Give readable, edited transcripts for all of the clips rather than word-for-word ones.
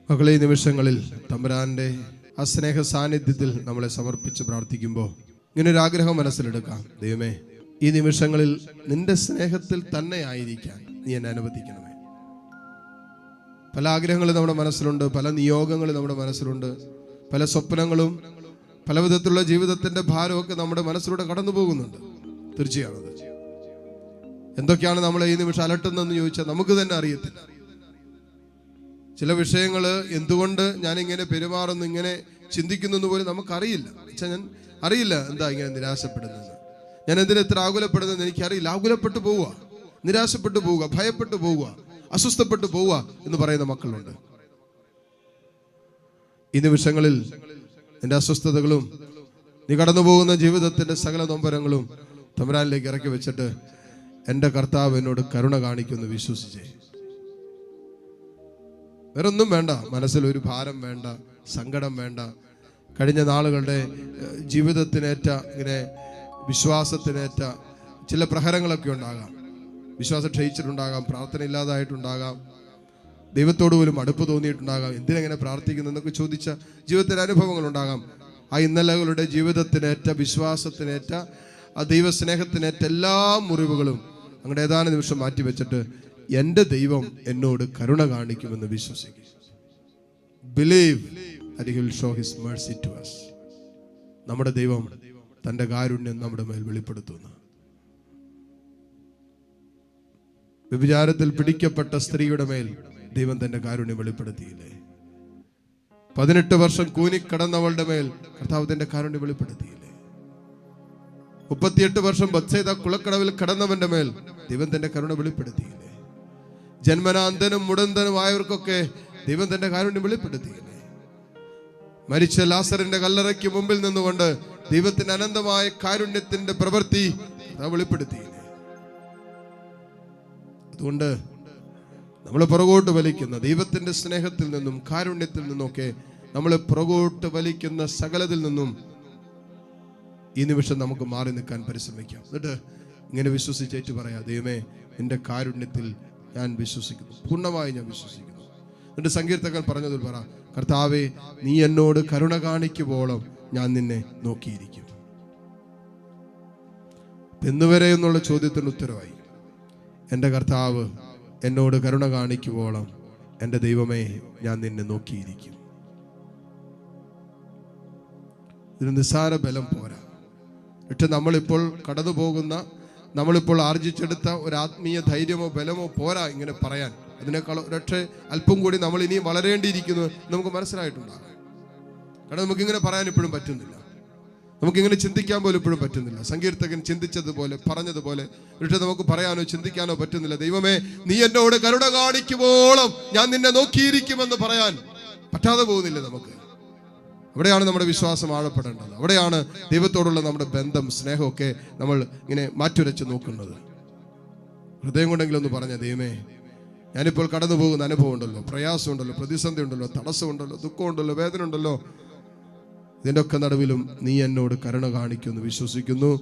മക്കളെ, ഈ നിമിഷങ്ങളിൽ തമ്പുരാന്റെ ആ സ്നേഹ സാന്നിധ്യത്തിൽ നമ്മളെ സമർപ്പിച്ച് പ്രാർത്ഥിക്കുമ്പോൾ ഇങ്ങനൊരു ആഗ്രഹം മനസ്സിലെടുക്കാം. ദൈവമേ, ഈ നിമിഷങ്ങളിൽ നിന്റെ സ്നേഹത്തിൽ തന്നെ ആയിരിക്കാൻ നീ എന്നെ അനുവദിക്കണമേ. പല ആഗ്രഹങ്ങളും നമ്മുടെ മനസ്സിലുണ്ട്, പല നിയോഗങ്ങളും നമ്മുടെ മനസ്സിലുണ്ട്, പല സ്വപ്നങ്ങളും പല വിധത്തിലുള്ള ജീവിതത്തിന്റെ ഭാരമൊക്കെ നമ്മുടെ മനസ്സിലൂടെ കടന്നു പോകുന്നുണ്ട്. തീർച്ചയാണത്. എന്തൊക്കെയാണ് നമ്മളെ ഈ നിമിഷം അലട്ടുന്നതെന്ന് ചോദിച്ചാൽ നമുക്ക് തന്നെ അറിയത്തില്ല. ചില വിഷയങ്ങൾ എന്തുകൊണ്ട് ഞാനിങ്ങനെ പെരുമാറുന്നു, ഇങ്ങനെ ചിന്തിക്കുന്നു പോലും നമുക്കറിയില്ല. ഞാൻ അറിയില്ല എന്താ ഇങ്ങനെ നിരാശപ്പെടുന്നത്, ഞാൻ എന്തിനാ ഇത്ര ആകുലപ്പെടുന്നത് എനിക്കറിയില്ല. ആകുലപ്പെട്ടു പോവുക, നിരാശപ്പെട്ടു പോവുക, ഭയപ്പെട്ടു പോവുക, അസ്വസ്ഥപ്പെട്ടു പോവുക എന്ന് പറയുന്ന മക്കളുണ്ട്. ഈ നിമിഷങ്ങളിൽ നിന്റെ അസ്വസ്ഥതകളും നീ കടന്നു പോകുന്ന ജീവിതത്തിന്റെ സകല നൊമ്പരങ്ങളും തമ്പുരാനിലേക്ക് ഇറക്കി വെച്ചിട്ട് എൻ്റെ കർത്താവ് എന്നോട് കരുണ കാണിക്കുമെന്ന് വിശ്വസിച്ചേ. വേറൊന്നും വേണ്ട, മനസ്സിലൊരു ഭാരം വേണ്ട, സങ്കടം വേണ്ട. കഴിഞ്ഞ നാളുകളുടെ ജീവിതത്തിനേറ്റ ഇങ്ങനെ വിശ്വാസത്തിനേറ്റ ചില പ്രഹരങ്ങളൊക്കെ ഉണ്ടാകാം. വിശ്വാസം ക്ഷയിച്ചിട്ടുണ്ടാകാം, പ്രാർത്ഥന ഇല്ലാതായിട്ടുണ്ടാകാം, ദൈവത്തോട് പോലും അടുപ്പ് തോന്നിയിട്ടുണ്ടാകാം, എന്തിനെങ്ങനെ പ്രാർത്ഥിക്കുന്നു എന്നൊക്കെ ചോദിച്ച ജീവിതത്തിലെ അനുഭവങ്ങളുണ്ടാകാം. ആ ഇന്നലകളുടെ ജീവിതത്തിനേറ്റ, വിശ്വാസത്തിനേറ്റ, ആ ദൈവസ്നേഹത്തിനേറ്റ എല്ലാ മുറിവുകളും അങ്ങയുടെ ഏതാനും നിമിഷം മാറ്റിവെച്ചിട്ട് എൻ്റെ ദൈവം എന്നോട് കരുണ കാണിക്കുമെന്ന് വിശ്വസിക്കുക. Believe that he will show his mercy to us. നമ്മുടെ ദൈവം തൻ്റെ കാരുണ്യം നമ്മുടെ മേൽ വെളിപ്പെടുത്തുന്നു. വ്യഭിചാരത്തിൽ പിടിക്കപ്പെട്ട സ്ത്രീയുടെ മേൽ ദൈവം തന്റെ കാരുണ്യം വെളിപ്പെടുത്തിയില്ലേ? 18 വർഷം കൂനിക്കടന്നവളുടെ മേൽ കർത്താവ് തന്റെ കാരുണ്യം വെളിപ്പെടുത്തിയില്ലേ? 38 വർഷം ബത്സേദ കുളക്കടവിൽ കടന്നവന്റെ മേൽ ദൈവം തന്റെ കരുണ വെളിപ്പെടുത്തിയില്ലേ? ജന്മനാന്തനും മുടന്തനുമായവർക്കൊക്കെ ദൈവം തന്റെ കാരുണ്യം വെളിപ്പെടുത്തിയില്ലേ? മരിച്ച ലാസറിന്റെ കല്ലറയ്ക്ക് മുമ്പിൽ നിന്നുകൊണ്ട് ദൈവത്തിന്റെ അനന്തമായ കാരുണ്യത്തിന്റെ പ്രവൃത്തി വെളിപ്പെടുത്തിയില്ലേ? അതുകൊണ്ട് നമ്മൾ പുറകോട്ട് വലിക്കുന്ന ദൈവത്തിന്റെ സ്നേഹത്തിൽ നിന്നും കാരുണ്യത്തിൽ നിന്നൊക്കെ നമ്മൾ പുറകോട്ട് വലിക്കുന്ന സകലത്തിൽ നിന്നും ഈ നിമിഷം നമുക്ക് മാറി നിൽക്കാൻ പരിശ്രമിക്കാം. എന്നിട്ട് ഇങ്ങനെ വിശ്വസിച്ചേറ്റ് പറയാം, ദൈവമേ, നിന്റെ കാരുണ്യത്തിൽ ഞാൻ വിശ്വസിക്കുന്നു, പൂർണ്ണമായി ഞാൻ വിശ്വസിക്കുന്നു. എന്നിട്ട് സങ്കീർത്തകൻ പറഞ്ഞതിൽ പറ, കർത്താവേ, നീ എന്നോട് കരുണ കാണിക്കുവോളം ഞാൻ നിന്നെ നോക്കിയിരിക്കും. എന്നുവരെ എന്നുള്ള ചോദ്യത്തിന് ഉത്തരവായി, എൻ്റെ കർത്താവ് എന്നോട് കരുണ കാണിക്കുവോളം എൻ്റെ ദൈവമേ, ഞാൻ നിന്നെ നോക്കിയിരിക്കും. ഇതിന് നിസ്സാര ബലം പോരാ. എന്നിട്ട് നമ്മളിപ്പോൾ കടന്നു പോകുന്ന, നമ്മളിപ്പോൾ ആർജിച്ചെടുത്ത ഒരു ആത്മീയ ധൈര്യമോ ബലമോ പോരാ ഇങ്ങനെ പറയാൻ. അതിനേക്കാൾ ഒരൊക്കെ അല്പം കൂടി നമ്മൾ ഇനിയും വളരേണ്ടിയിരിക്കുന്നു നമുക്ക് മനസ്സിലായിട്ടുണ്ടാകും. കാരണം നമുക്കിങ്ങനെ പറയാൻ ഇപ്പോഴും പറ്റുന്നില്ല, നമുക്കിങ്ങനെ ചിന്തിക്കാൻ പോലും ഇപ്പോഴും പറ്റുന്നില്ല. സങ്കീർത്തകൻ ചിന്തിച്ചതുപോലെ, പറഞ്ഞതുപോലെ ഒരിക്കലും നമുക്ക് പറയാനോ ചിന്തിക്കാനോ പറ്റുന്നില്ല. ദൈവമേ, നീ എന്നോട് കരുണ കാണിക്കുവോളം ഞാൻ നിന്നെ നോക്കിയിരിക്കുമെന്ന് പറയാൻ പറ്റാതെ പോകുന്നില്ല നമുക്ക്. അവിടെയാണ് നമ്മുടെ വിശ്വാസം ആഴപ്പെടേണ്ടത്. അവിടെയാണ് ദൈവത്തോടുള്ള നമ്മുടെ ബന്ധം, സ്നേഹമൊക്കെ നമ്മൾ ഇങ്ങനെ മാറ്റുരച്ച് നോക്കുന്നത്. ഹൃദയം കൊണ്ടെങ്കിലും ഒന്ന് പറഞ്ഞ, ദൈവമേ, ഞാനിപ്പോൾ കടന്നു പോകുന്ന അനുഭവം ഉണ്ടല്ലോ, പ്രയാസമുണ്ടല്ലോ, പ്രതിസന്ധി ഉണ്ടല്ലോ, തടസ്സമുണ്ടല്ലോ, ദുഃഖമുണ്ടല്ലോ, വേദന ഉണ്ടല്ലോ, ഇതിൻ്റെ ഒക്കെ നടുവിലും നീ എന്നോട് കരുണ കാണിക്കുമെന്ന് വിശ്വസിക്കുന്നു.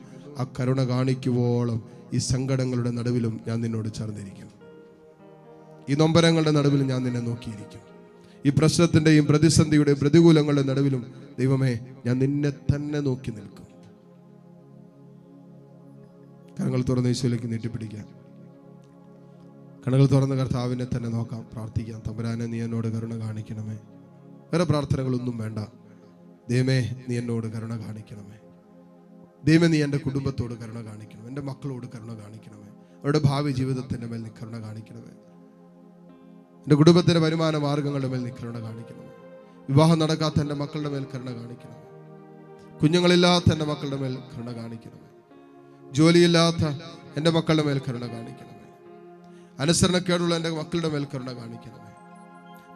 ആ കരുണ കാണിക്കുവോളം ഈ സങ്കടങ്ങളുടെ നടുവിലും ഞാൻ നിന്നോട് ചേർന്നിരിക്കും. ഈ നൊമ്പരങ്ങളുടെ നടുവിലും ഞാൻ നിന്നെ നോക്കിയിരിക്കും. ഈ പ്രശ്നത്തിൻ്റെയും പ്രതിസന്ധിയുടെയും പ്രതികൂലങ്ങളുടെ നടുവിലും ദൈവമേ, ഞാൻ നിന്നെ തന്നെ നോക്കി നിൽക്കും. കരങ്ങൾ തുറന്ന് യേശുവിലേക്ക് നീട്ടിപ്പിടിക്കാം. കണ്ണുകൾ തുറന്ന് കർത്താവിനെ തന്നെ നോക്കാം, പ്രാർത്ഥിക്കാം. തമ്പുരാനെ, നീ എന്നോട് കരുണ കാണിക്കണമേ. വേറെ പ്രാർത്ഥനകളൊന്നും വേണ്ട. ദൈവമേ, നീ എന്നോട് കരുണ കാണിക്കണമേ. ദൈവമേ, നീ എൻ്റെ കുടുംബത്തോട് കരുണ കാണിക്കണം, എൻ്റെ മക്കളോട് കരുണ കാണിക്കണമേ, അവരുടെ ഭാവി ജീവിതത്തിൻ്റെ മേൽ നീ കരുണ കാണിക്കണമേ, എൻ്റെ കുടുംബത്തിൻ്റെ വരുമാന മാർഗങ്ങളുടെ മേൽ നീ കരുണ കാണിക്കണമേ, വിവാഹം നടക്കാത്ത എൻ്റെ മക്കളുടെ മേൽ കരുണ കാണിക്കണമേ, കുഞ്ഞുങ്ങളില്ലാത്ത എൻ്റെ മക്കളുടെ മേൽ കരുണ കാണിക്കണമേ, ജോലിയില്ലാത്ത എൻ്റെ മക്കളുടെ മേൽ കരുണ കാണിക്കണമേ, അനുസരണക്കേടുള്ള എൻ്റെ മക്കളുടെ മേൽ കരുണ കാണിക്കണമേ,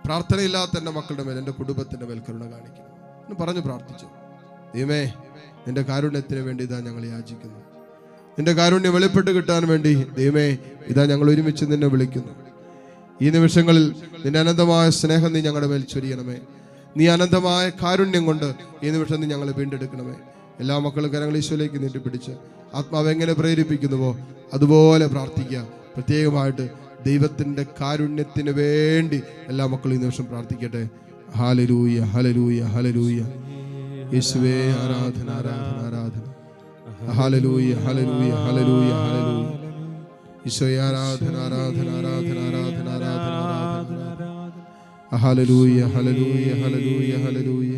പ്രാർത്ഥനയില്ലാത്ത എൻ്റെ മക്കളുടെ മേൽ, എൻ്റെ കുടുംബത്തിൻ്റെ മേൽ കരുണ കാണിക്കണമേ എന്ന് പറഞ്ഞു പ്രാർത്ഥിച്ചു. ദൈവമേ, നിന്റെ കാരുണ്യത്തിന് വേണ്ടി ഇതാ ഞങ്ങൾ യാചിക്കുന്നു. നിന്റെ കാരുണ്യം വെളിപ്പെട്ട് കിട്ടാൻ വേണ്ടി ദൈവമേ, ഇതാ ഞങ്ങൾ ഒരുമിച്ച് നിന്നെ വിളിക്കുന്നു. ഈ നിമിഷങ്ങളിൽ നിന്റെ അനന്തമായ സ്നേഹം നീ ഞങ്ങളുടെ മേൽ ചൊരിയണമേ. നീ അനന്തമായ കാരുണ്യം കൊണ്ട് ഈ നിമിഷം നീ ഞങ്ങളെ വീണ്ടെടുക്കണമേ. എല്ലാ മക്കളും കരങ്ങൾ ഈശോയിലേക്ക് നീട്ടിപ്പിടിച്ച് ആത്മാവ് എങ്ങനെ പ്രേരിപ്പിക്കുന്നുവോ അതുപോലെ പ്രാർത്ഥിക്കുക. പ്രത്യേകമായിട്ട് ദൈവത്തിൻ്റെ കാരുണ്യത്തിന് വേണ്ടി എല്ലാ മക്കളും ഈ നിമിഷം പ്രാർത്ഥിക്കട്ടെ. Hallelujah, hallelujah, hallelujah. യേശുവേ ആരാധന, ആരാധന, ആരാധന. Hallelujah, hallelujah, hallelujah, hallelujah. ഈശോയെ ആരാധന, ആരാധന, ആരാധന, ആരാധന, ആരാധന, ആരാധന. Hallelujah, hallelujah, hallelujah, hallelujah.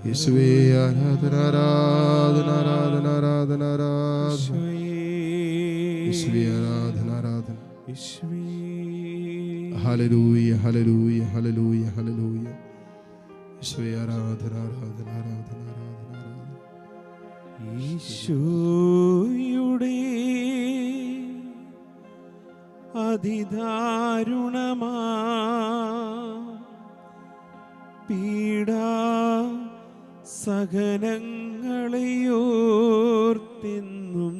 യേശുവേ ആരാധന, ആരാധന, ആരാധന, ആരാധന, ആരാധന. യേശുവേ ആരാധന, ആരാധന. Hallelujah, hallelujah, hallelujah, hallelujah. യേശുവേ ആരാധന, ആരാധന, ആരാധന, ആരാധന, ആരാധന. ഈശോയുടെ അതിദാരുണമാ പീഡാ സഹനങ്ങളെയോർത്തെന്നും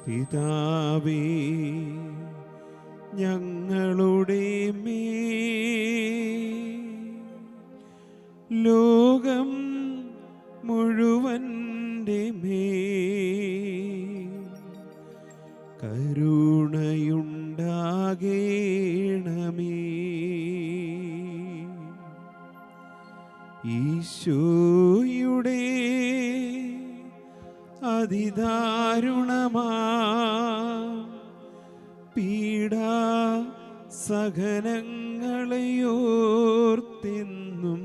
പിതാവേ ഞങ്ങളുടെ ലോകം മുഴുവൻ്റെ കരുണയുണ്ടാകേണമേ. ഈശോയുടെ അതിദാരുണമാ പീഡാ സഹനങ്ങളെയോർത്തെന്നും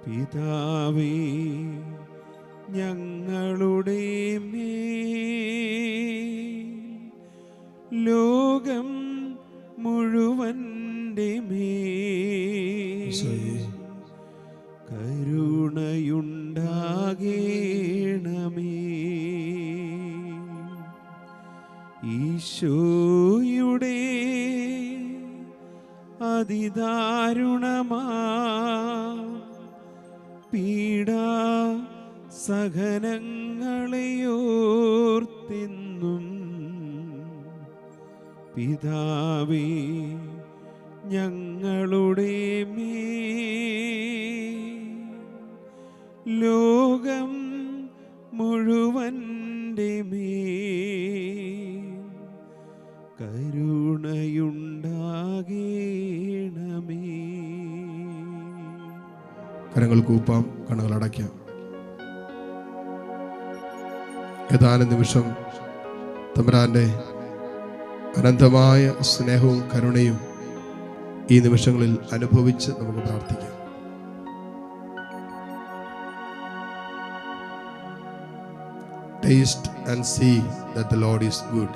പിതാവേ ഞങ്ങളുടെ ലോകം മുഴുവൻ്റെ കരുണയുണ്ടാകേണമേ. ഈശോയുടെ അതിദാരുണമാ പീഡാ സഹനങ്ങളെയോർത്തെന്നും പിതാവേ ഞങ്ങളുടെ ലോകം മുഴുവൻ്റെ കരുണയുണ്ടാകേണമേ. കരങ്ങൾ കൂപ്പാം, കണ്ണുകൾ അടയ്ക്കാം. ഏതാനും നിമിഷം തമ്പുരാന്റെ അനന്തമായ സ്നേഹവും കരുണയും ഈ നിമിഷങ്ങളിൽ അനുഭവിച്ച് നമുക്ക് പ്രാർത്ഥിക്കാം. Taste and see that the Lord is good.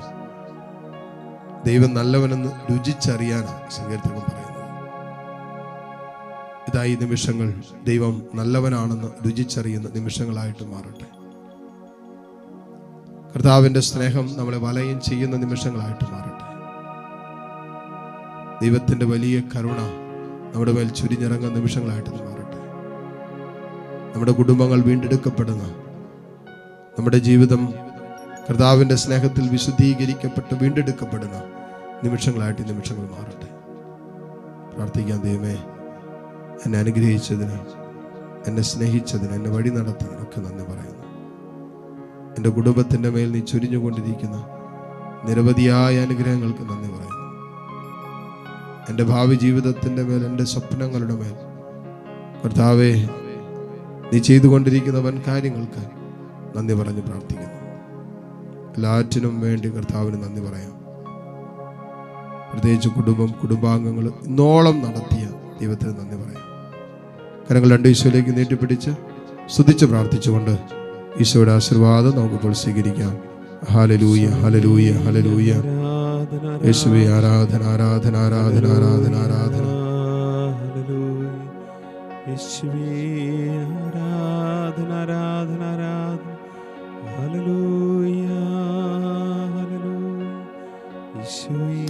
ദൈവം നല്ലവനെന്ന് രുചിച്ചറിയാനാണ് സങ്കീർത്തകൻ പറയുന്നത്. ഇതാ ഈ നിമിഷങ്ങൾ ദൈവം നല്ലവനാണെന്ന് രുചിച്ചറിയുന്ന നിമിഷങ്ങളായിട്ട് മാറട്ടെ. കർത്താവിൻ്റെ സ്നേഹം നമ്മളെ വലയം ചെയ്യുന്ന നിമിഷങ്ങളായിട്ട് മാറട്ടെ. ദൈവത്തിൻ്റെ വലിയ കരുണ നമ്മുടെ മേൽ ചുരിഞ്ഞിറങ്ങുന്ന നിമിഷങ്ങളായിട്ട് മാറട്ടെ. നമ്മുടെ കുടുംബങ്ങൾ വീണ്ടെടുക്കപ്പെടുന്ന, നമ്മുടെ ജീവിതം കർത്താവിൻ്റെ സ്നേഹത്തിൽ വിശുദ്ധീകരിക്കപ്പെട്ട് വീണ്ടെടുക്കപ്പെടുന്ന നിമിഷങ്ങളായിട്ട് നിമിഷങ്ങൾ മാറട്ടെ. പ്രാർത്ഥിക്കാൻ. ദൈവമേ, എന്നെ അനുഗ്രഹിച്ചതിന്, എന്നെ സ്നേഹിച്ചതിന്, എന്നെ വഴി നടത്തുന്നതിനൊക്കെ നന്ദി പറയുന്നു. എൻ്റെ കുടുംബത്തിൻ്റെ മേൽ നീ ചൊരിഞ്ഞുകൊണ്ടിരിക്കുന്ന നിരവധിയായ അനുഗ്രഹങ്ങൾക്ക് നന്ദി പറയുന്നു. എൻ്റെ ഭാവി ജീവിതത്തിൻ്റെ മേൽ, എൻ്റെ സ്വപ്നങ്ങളുടെ മേൽ കർത്താവേ നീ ചെയ്തുകൊണ്ടിരിക്കുന്ന വൻ കാര്യങ്ങൾക്ക് നന്ദി പറഞ്ഞ് പ്രാർത്ഥിക്കുന്നു. എല്ലാറ്റിനും വേണ്ടി കർത്താവിന് നന്ദി പറയാം. പ്രത്യേകിച്ച് കുടുംബാംഗങ്ങൾ ഇന്നോളം നടത്തിയ ദൈവത്തിന് നന്ദി പറയാം. കരങ്ങൾ രണ്ട് ഈശോയിലേക്ക് നീട്ടിപ്പിടിച്ച് സ്തുതിച്ച് പ്രാർത്ഥിച്ചുകൊണ്ട് ഈശോയുടെ ആശീർവാദം നമുക്കിപ്പോൾ സ്വീകരിക്കാം. Hallelujah, hallelujah, hallelujah. യേശുവേ ആരാധന, ആരാധന, ആരാധന, ആരാധന, ആരാധന. യേശുവേ ആരാധന, ആരാധന, ആരാധന. Hallelujah, hallelujah. യേശുവേ